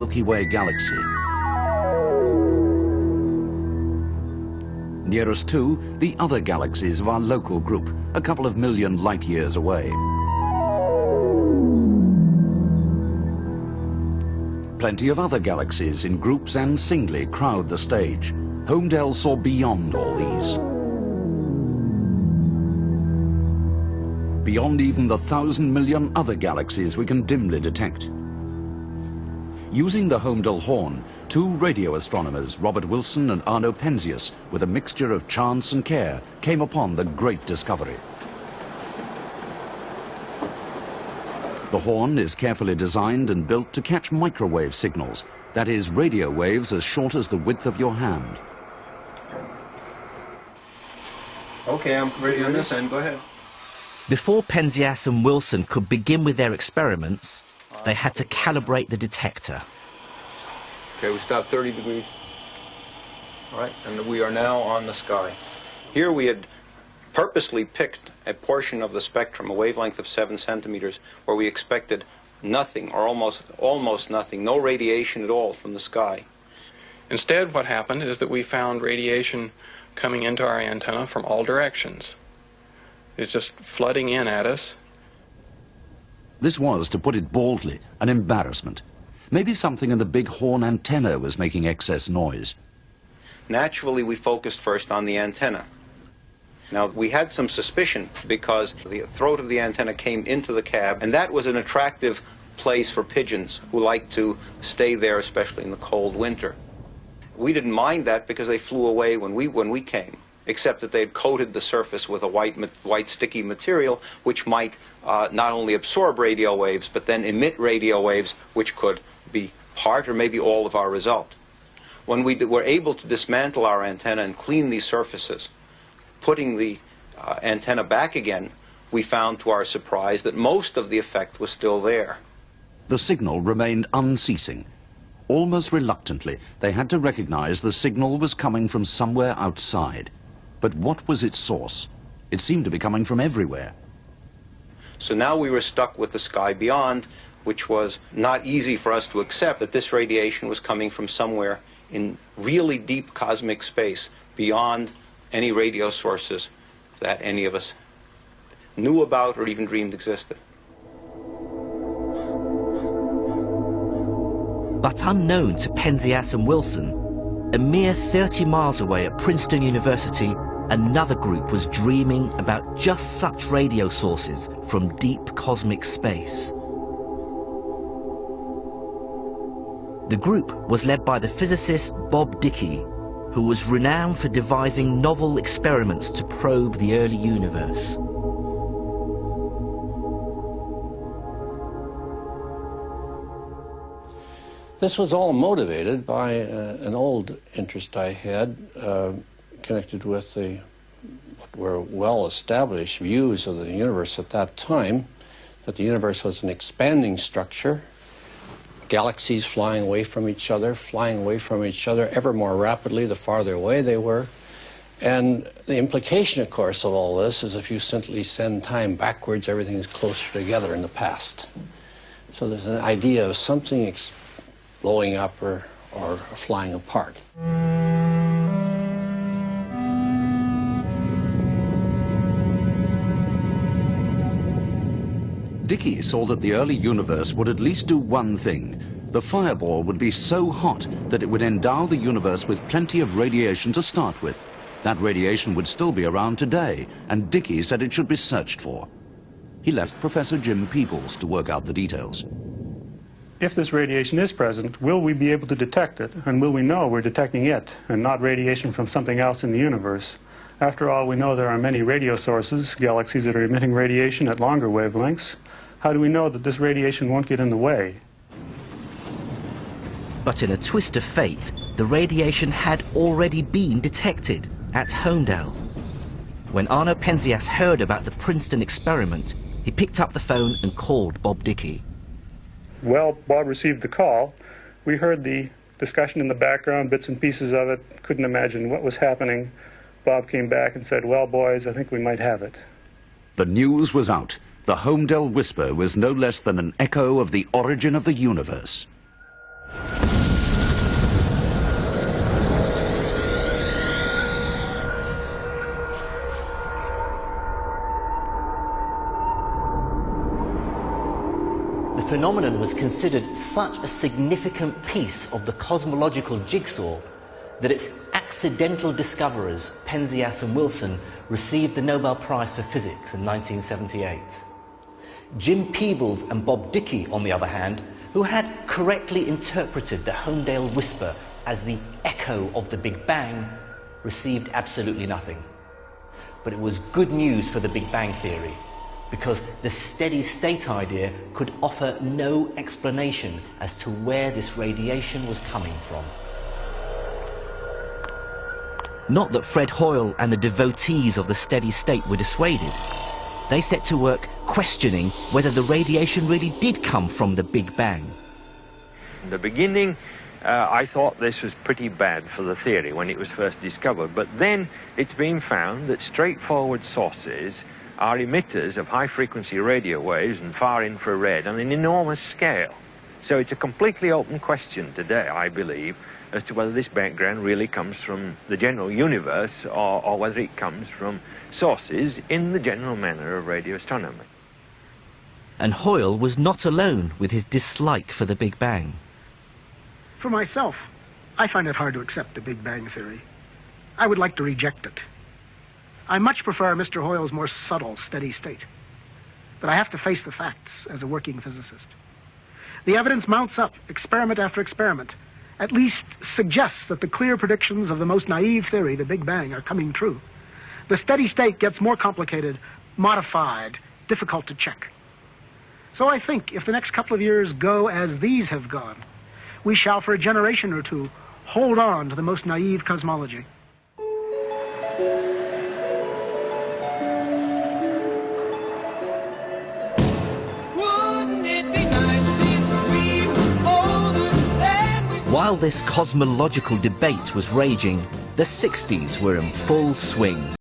Milky Way galaxy. Near us too, the other galaxies of our local group, a couple of million light years away. Plenty of other galaxies in groups and singly crowd the stage. Holmdel saw beyond all these. Beyond even the 1,000 million other galaxies we can dimly detect. Using the Holmdel horn, two radio astronomers, Robert Wilson and Arno Penzias, with a mixture of chance and care, came upon the great discovery. The horn is carefully designed and built to catch microwave signals, that is, radio waves as short as the width of your hand. Okay, I'm ready on this end. Go ahead. Before Penzias and Wilson could begin with their experiments, they had to calibrate the detector. Okay, we stopped 30 degrees. All right, and we are now on the sky. Here we had purposely picked a portion of the spectrum, a wavelength of 7 centimeters, where we expected nothing, or almost nothing, no radiation at all from the sky. Instead, what happened is that we found radiation coming into our antenna from all directions. It's just flooding in at us. This was, to put it baldly, an embarrassment. Maybe something in the big horn antenna was making excess noise. Naturally, we focused first on the antenna. Now, we had some suspicion because the throat of the antenna came into the cab, and that was an attractive place for pigeons who like to stay there, especially in the cold winter. We didn't mind that because they flew away when we came, except that they had coated the surface with a white sticky material which might not only absorb radio waves, but then emit radio waves which could be part or maybe all of our result. When we were able to dismantle our antenna and clean these surfaces, putting the antenna back again, we found to our surprise that most of the effect was still there. The signal remained unceasing. Almost reluctantly, they had to recognize the signal was coming from somewhere outside. But what was its source? It seemed to be coming from everywhere. So now we were stuck with the sky beyond, which was not easy for us to accept that this radiation was coming from somewhere in really deep cosmic space beyond any radio sources that any of us knew about or even dreamed existed. But unknown to Penzias and Wilson, a mere 30 miles away at Princeton University, another group was dreaming about just such radio sources from deep cosmic space. The group was led by the physicist Bob Dicke, who was renowned for devising novel experiments to probe the early universe. This was all motivated by an old interest I had connected with what were well-established views of the universe at that time, that the universe was an expanding structure, galaxies flying away from each other ever more rapidly the farther away they were. And the implication, of course, of all this is if you simply send time backwards, everything is closer together in the past. So there's an idea of something blowing up or flying apart. Dicke saw that the early universe would at least do one thing. The fireball would be so hot that it would endow the universe with plenty of radiation to start with. That radiation would still be around today, and Dicke said it should be searched for. He left Professor Jim Peebles to work out the details. If this radiation is present, will we be able to detect it? And will we know we're detecting it and not radiation from something else in the universe? After all, we know there are many radio sources, galaxies that are emitting radiation at longer wavelengths. How do we know that this radiation won't get in the way? But in a twist of fate, the radiation had already been detected at Holmdel. When Arno Penzias heard about the Princeton experiment, he picked up the phone and called Bob Dicke. Well, Bob received the call. We heard the discussion in the background, bits and pieces of it, couldn't imagine what was happening. Bob came back and said, well, boys, I think we might have it. The news was out. The Holmdel whisper was no less than an echo of the origin of the universe. The phenomenon was considered such a significant piece of the cosmological jigsaw that its accidental discoverers, Penzias and Wilson, received the Nobel Prize for Physics in 1978. Jim Peebles and Bob Dickey, on the other hand, who had correctly interpreted the Hohndale whisper as the echo of the Big Bang, received absolutely nothing. But it was good news for the Big Bang theory, because the steady state idea could offer no explanation as to where this radiation was coming from. Not that Fred Hoyle and the devotees of the steady state were dissuaded. They set to work questioning whether the radiation really did come from the Big Bang. In the beginning, I thought this was pretty bad for the theory when it was first discovered, but then it's been found that straightforward sources are emitters of high-frequency radio waves and far infrared on an enormous scale. So it's a completely open question today, I believe, as to whether this background really comes from the general universe or whether it comes from sources in the general manner of radio astronomy. And Hoyle was not alone with his dislike for the Big Bang. For myself, I find it hard to accept the Big Bang theory. I would like to reject it. I much prefer Mr. Hoyle's more subtle, steady state. But I have to face the facts as a working physicist. The evidence mounts up, experiment after experiment, at least suggests that the clear predictions of the most naive theory, the Big Bang, are coming true. The steady state gets more complicated, modified, difficult to check. So I think if the next couple of years go as these have gone, we shall, for a generation or two, hold on to the most naive cosmology. While this cosmological debate was raging, the 60s were in full swing.